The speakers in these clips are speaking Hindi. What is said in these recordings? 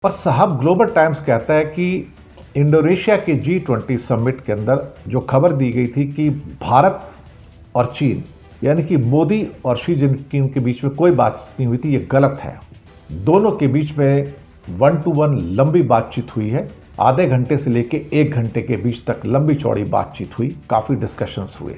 पर साहब ग्लोबल टाइम्स कहता है कि इंडोनेशिया के G20 समिट के अंदर जो खबर दी गई थी कि भारत और चीन यानी कि मोदी और शी जिनपिंग के बीच में कोई बातचीत नहीं हुई थी, ये गलत है। दोनों के बीच में 1 to 1 लंबी बातचीत हुई है। आधे घंटे से लेके 1 घंटे के बीच तक लंबी चौड़ी बातचीत हुई, काफ़ी डिस्कशंस हुए।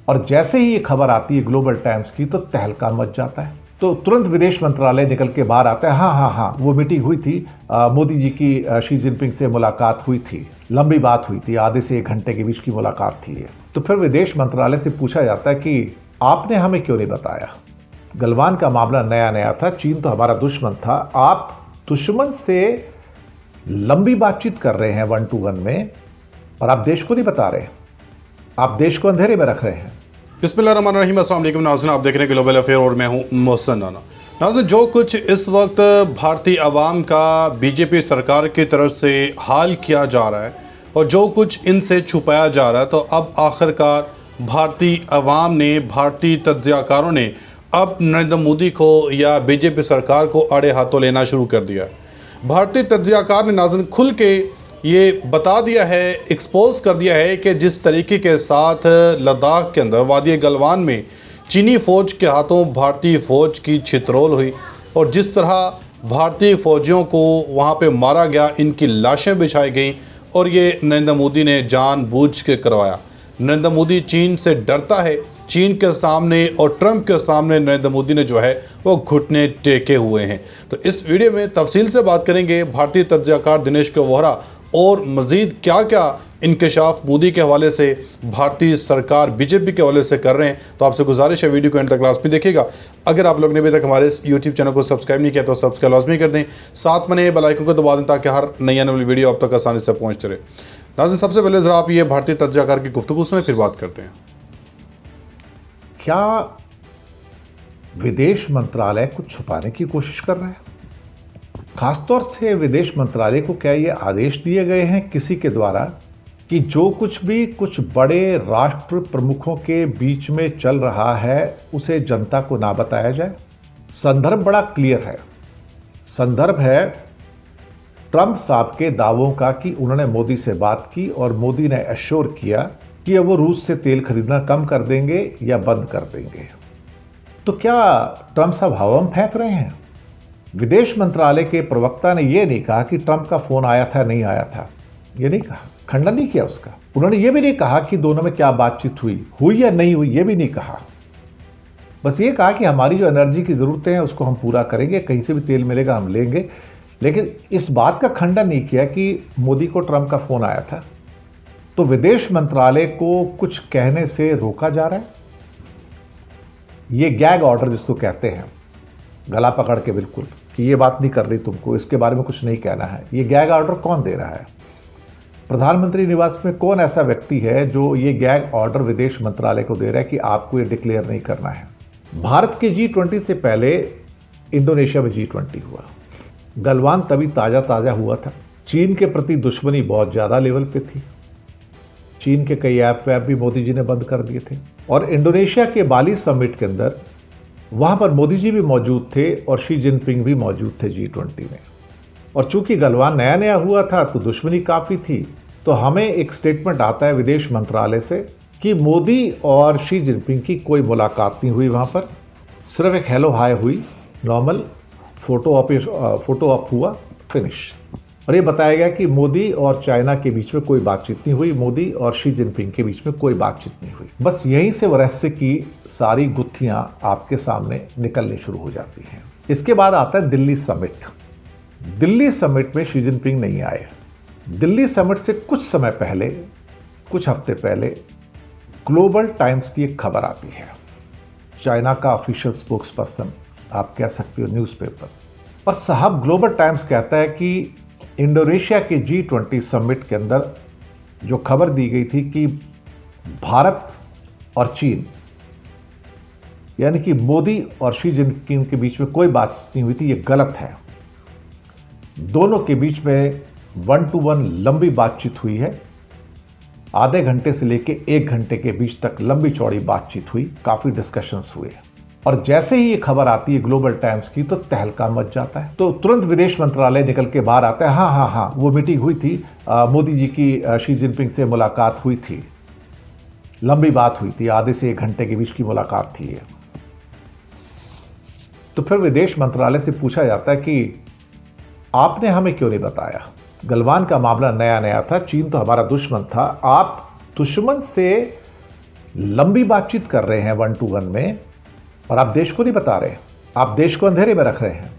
और जैसे ही ये खबर आती है ग्लोबल टाइम्स की तो तहलका मच जाता है। तो तुरंत विदेश मंत्रालय निकल के बाहर आता है, हाँ, वो मीटिंग हुई थी, मोदी जी की शी जिनपिंग से मुलाकात हुई थी, लंबी बात हुई थी, आधे से 1 घंटे के बीच की मुलाकात थी ये। तो फिर विदेश मंत्रालय से पूछा जाता है कि आपने हमें क्यों नहीं बताया। गलवान का मामला नया नया था, चीन तो हमारा दुश्मन था, आप दुश्मन से लंबी बातचीत कर रहे हैं 1 to 1 में और आप देश को नहीं बता रहे, आप देश को अंधेरे में रख रहे हैं। बिस्मिल्लाहिर्रहमानिर्रहीम, अस्सलाम वालेकुम नाज़रीन, आप देख रहे हैं ग्लोबल अफेयर और मैं हूं मोहसिन राना। नाज़रीन, जो कुछ इस वक्त भारतीय अवाम का बीजेपी सरकार की तरफ से हाल किया जा रहा है और जो कुछ इनसे छुपाया जा रहा है, तो अब आखिरकार भारतीय अवाम ने, भारतीय तज्ज़ियाकारों ने अब नरेंद्र मोदी को या बीजेपी सरकार को आड़े हाथों लेना शुरू कर दिया। भारतीय तज्ज़ियाकार ने नाज़रीन खुल के ये बता दिया है, एक्सपोज कर दिया है कि जिस तरीके के साथ लद्दाख के अंदर वादी गलवान में चीनी फ़ौज के हाथों भारतीय फ़ौज की छितरोल हुई और जिस तरह भारतीय फ़ौजियों को वहाँ पे मारा गया, इनकी लाशें बिछाई गई और ये नरेंद्र मोदी ने जानबूझ के करवाया। नरेंद्र मोदी चीन से डरता है, चीन के सामने और ट्रंप के सामने नरेंद्र मोदी ने जो है वो घुटने टेके हुए हैं। तो इस वीडियो में तफसील से बात करेंगे भारतीय तज्ज़ियाकार दिनेश के वोहरा और मज़ीद क्या क्या इंकशाफ मोदी के हवाले से भारतीय सरकार बीजेपी के हवाले से कर रहे हैं। तो आपसे गुजारिश है वीडियो को एंड तक लाजमी देखिएगा। अगर आप लोग ने अभी तक हमारे इस यूट्यूब चैनल को सब्सक्राइब नहीं किया तो सब्सक्राइब लाजमी कर दें, साथ में बेल आइकन को दबा दें ताकि हर नई आने वाली वीडियो आप तक आसानी से पहुँचते रहे। नाज़रीन, सबसे पहले ज़रा आप ये भारतीय तज्ज़ियाकार की गुफ्तगू सुने, फिर बात करते हैं। क्या विदेश मंत्रालय कुछ छुपाने की कोशिश कर रहा है? खासतौर से विदेश मंत्रालय को क्या ये आदेश दिए गए हैं किसी के द्वारा कि जो कुछ भी कुछ बड़े राष्ट्र प्रमुखों के बीच में चल रहा है उसे जनता को ना बताया जाए? संदर्भ बड़ा क्लियर है। संदर्भ है ट्रंप साहब के दावों का कि उन्होंने मोदी से बात की और मोदी ने एश्योर किया कि वो रूस से तेल खरीदना कम कर देंगे या बंद कर देंगे। तो क्या ट्रंप साहब हवा में फेंक रहे हैं? विदेश मंत्रालय के प्रवक्ता ने यह नहीं कहा कि ट्रंप का फोन आया था नहीं आया था, यह नहीं कहा, खंडन नहीं किया उसका। उन्होंने यह भी नहीं कहा कि दोनों में क्या बातचीत हुई या नहीं हुई, यह भी नहीं कहा। बस ये कहा कि हमारी जो एनर्जी की जरूरतें हैं उसको हम पूरा करेंगे, कहीं से भी तेल मिलेगा हम लेंगे। लेकिन इस बात का खंडन नहीं किया कि मोदी को ट्रंप का फोन आया था। तो विदेश मंत्रालय को कुछ कहने से रोका जा रहा है। ये गैग ऑर्डर जिसको कहते हैं, गला पकड़ के बिल्कुल कि ये बात नहीं कर रही तुमको, इसके बारे में कुछ नहीं कहना है, ये गैग ऑर्डर कौन दे रहा है? प्रधानमंत्री निवास में कौन ऐसा व्यक्ति है जो ये गैग ऑर्डर विदेश मंत्रालय को दे रहा है कि आपको ये डिक्लेयर नहीं करना है? भारत के G20 से पहले इंडोनेशिया में G20 हुआ। गलवान तभी ताज़ा हुआ था। चीन के प्रति दुश्मनी बहुत ज़्यादा लेवल पे थी। चीन के कई ऐप भी मोदी जी ने बंद कर दिए थे। और इंडोनेशिया के बाली समिट के अंदर वहाँ पर मोदी जी भी मौजूद थे और शी जिनपिंग भी मौजूद थे G20 में। और चूंकि गलवान नया नया हुआ था तो दुश्मनी काफ़ी थी। तो हमें एक स्टेटमेंट आता है विदेश मंत्रालय से कि मोदी और शी जिनपिंग की कोई मुलाकात नहीं हुई वहाँ पर, सिर्फ एक हेलो हाय हुई, नॉर्मल फोटो ऑप हुआ, फिनिश। और ये बताया गया कि मोदी और चाइना के बीच में कोई बातचीत नहीं हुई, मोदी और शी जिनपिंग के बीच में कोई बातचीत नहीं हुई। बस यहीं से रहस्य की सारी गुत्थियां आपके सामने निकलनी शुरू हो जाती हैं। इसके बाद आता है दिल्ली समिट। दिल्ली समिट में शी जिनपिंग नहीं आए। दिल्ली समिट से कुछ समय पहले, कुछ हफ्ते पहले ग्लोबल टाइम्स की एक खबर आती है। चाइना का ऑफिशियल स्पोक्स पर्सन आप कह सकते हो, न्यूज़पेपर। और साहब ग्लोबल टाइम्स कहता है कि इंडोनेशिया के G20 समिट के अंदर जो खबर दी गई थी कि भारत और चीन यानी कि मोदी और शी जिनपिंग के बीच में कोई बातचीत नहीं हुई थी, ये गलत है। दोनों के बीच में 1 to 1 लंबी बातचीत हुई है। आधे घंटे से लेके 1 घंटे के बीच तक लंबी चौड़ी बातचीत हुई, काफ़ी डिस्कशंस हुए। और जैसे ही ये खबर आती है ग्लोबल टाइम्स की तो तहलका मच जाता है। तो तुरंत विदेश मंत्रालय निकल के बाहर आता है, हाँ, वो मीटिंग हुई थी, मोदी जी की शी जिनपिंग से मुलाकात हुई थी, लंबी बात हुई थी, आधे से 1 घंटे के बीच की मुलाकात थी ये। तो फिर विदेश मंत्रालय से पूछा जाता है कि आपने हमें क्यों नहीं बताया? गलवान का मामला नया नया था, चीन तो हमारा दुश्मन था, आप दुश्मन से लंबी बातचीत कर रहे हैं 1 to 1 में और आप देश को नहीं बता रहे, आप देश को अंधेरे में रख रहे हैं।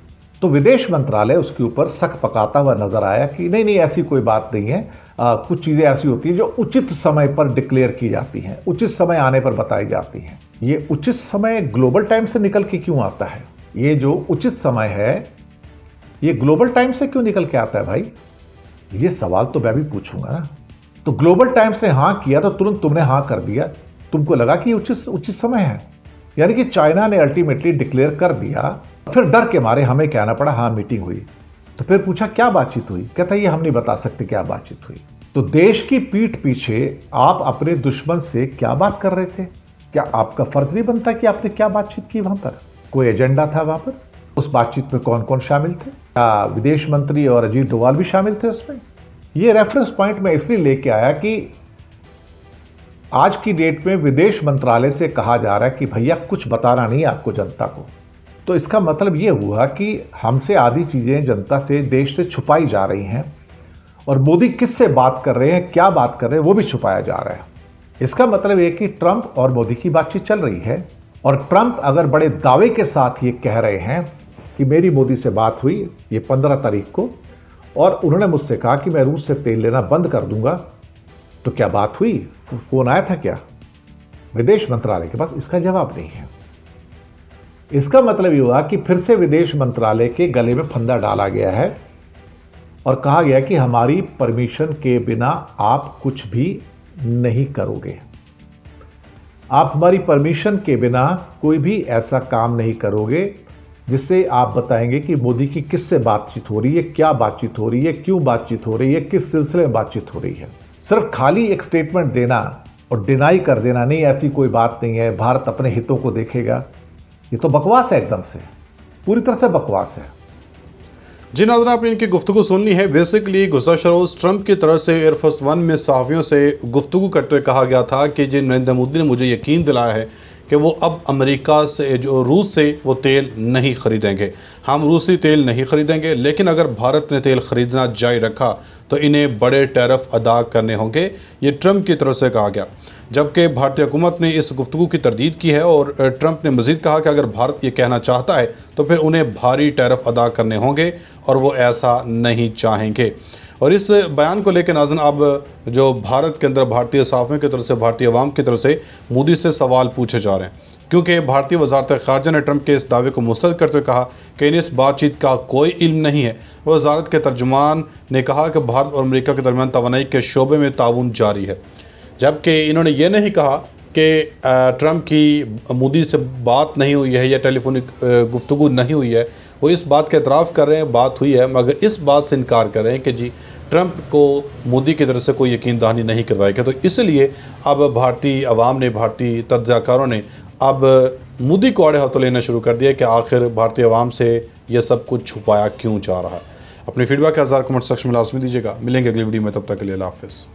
तो विदेश मंत्रालय उसके ऊपर सख्त पकाता हुआ नजर आया कि नहीं ऐसी कोई बात नहीं है, कुछ चीज़ें ऐसी होती हैं जो उचित समय पर डिक्लेयर की जाती हैं, उचित समय आने पर बताई जाती हैं। ये उचित समय ग्लोबल टाइम से निकल के क्यों आता है? ये जो उचित समय है ये ग्लोबल टाइम से क्यों निकल के आता है भाई? ये सवाल तो मैं भी पूछूंगा ना। तो ग्लोबल टाइम्स ने हाँ किया तो तुरंत तुमने हाँ कर दिया, तुमको लगा कि उचित समय है, यानी कि चाइना ने अल्टीमेटली डिक्लेयर कर दिया, फिर डर के मारे हमें कहना पड़ा हाँ मीटिंग हुई। तो फिर पूछा क्या बातचीत हुई, कहता ये हम नहीं बता सकते क्या बातचीत हुई। तो देश की पीठ पीछे आप अपने दुश्मन से क्या बात कर रहे थे? क्या आपका फर्ज नहीं बनता कि आपने क्या बातचीत की? वहां पर कोई एजेंडा था? वहां पर उस बातचीत में कौन कौन शामिल थे? क्या विदेश मंत्री और अजीत डोवाल भी शामिल थे उसमें? ये रेफरेंस पॉइंट मैं इसलिए लेके आया कि आज की डेट में विदेश मंत्रालय से कहा जा रहा है कि भैया कुछ बताना नहीं आपको जनता को। तो इसका मतलब ये हुआ कि हमसे आधी चीजें जनता से, देश से छुपाई जा रही हैं और मोदी किससे बात कर रहे हैं, क्या बात कर रहे हैं, वो भी छुपाया जा रहा है। इसका मतलब ये कि ट्रंप और मोदी की बातचीत चल रही है और ट्रंप अगर बड़े दावे के साथ ये कह रहे हैं कि मेरी मोदी से बात हुई ये 15 तारीख को और उन्होंने मुझसे कहा कि मैं रूस से तेल लेना बंद कर दूंगा, तो क्या बात हुई? फोन आया था क्या? विदेश मंत्रालय के पास इसका जवाब नहीं है। इसका मतलब ये हुआ कि फिर से विदेश मंत्रालय के गले में फंदा डाला गया है और कहा गया कि हमारी परमिशन के बिना आप कुछ भी नहीं करोगे, आप हमारी परमिशन के बिना कोई भी ऐसा काम नहीं करोगे जिससे आप बताएंगे कि मोदी की किससे बातचीत हो रही है, क्या बातचीत हो रही है, क्यों बातचीत हो रही है, किस सिलसिले में बातचीत हो रही है। सिर्फ खाली एक स्टेटमेंट देना और डिनाई कर देना, नहीं ऐसी कोई बात नहीं है, भारत अपने हितों को देखेगा, ये तो बकवास है, एकदम से पूरी तरह से बकवास है। जी नाज़रीन, आपने इनकी गुफ्तगू सुननी है। बेसिकली गुज़श्ता रोज़ ट्रंप की तरफ से एयरफोर्स 1 में सहाफ़ियों से गुफ्तगू करते हुए कहा गया था कि जी नरेंद्र मोदी ने मुझे यकीन दिलाया है कि वो अब अमेरिका से, जो रूस से वो तेल नहीं ख़रीदेंगे, हम रूसी तेल नहीं ख़रीदेंगे, लेकिन अगर भारत ने तेल ख़रीदना जारी रखा तो इन्हें बड़े टैरिफ अदा करने होंगे। ये ट्रंप की तरफ से कहा गया, जबकि भारतीय हुकूमत ने इस गुफ्तगू की तरदीद की है और ट्रंप ने मज़ीद कहा कि अगर भारत ये कहना चाहता है तो फिर उन्हें भारी टैरिफ अदा करने होंगे और वो ऐसा नहीं चाहेंगे। और इस बयान को लेकर नाज़रीन अब जो भारत के अंदर भारतीय सहाफ़ियों की तरफ से, भारतीय अवाम की तरफ से मोदी से सवाल पूछे जा रहे हैं, क्योंकि भारतीय वज़ारत ख़ारजा ने ट्रंप के इस दावे को मुस्तरद करते हुए कहा कि इन्हें इस बातचीत का कोई इल्म नहीं है। वज़ारत के तर्जुमान ने कहा कि भारत और अमेरिका के दरमियान तवानाई के शोबे में ताउन जारी है, जबकि इन्होंने ये नहीं कहा कि ट्रंप की मोदी से बात नहीं हुई है या टेलीफोनिक गुफ्तगू नहीं हुई है। वो इस बात का एतराफ़ कर रहे हैं बात हुई है, मगर इस बात से इनकार कर रहे हैं कि जी ट्रंप को मोदी की तरफ से कोई यकीन दहानी नहीं करवाएगा। तो इसलिए अब भारतीय अवाम ने, भारतीय तज्ज़ियाकारों ने अब मोदी को आड़े हाथों लेना शुरू कर दिया कि आखिर भारतीय अवाम से ये सब कुछ छुपाया क्यों जा रहा है। अपनी फीडबैक 1000 कमेंट सेक्शन में लाजमी दीजिएगा। मिलेंगे अगली वीडियो में, तब तक के लिए अल्लाह हाफ़िज़।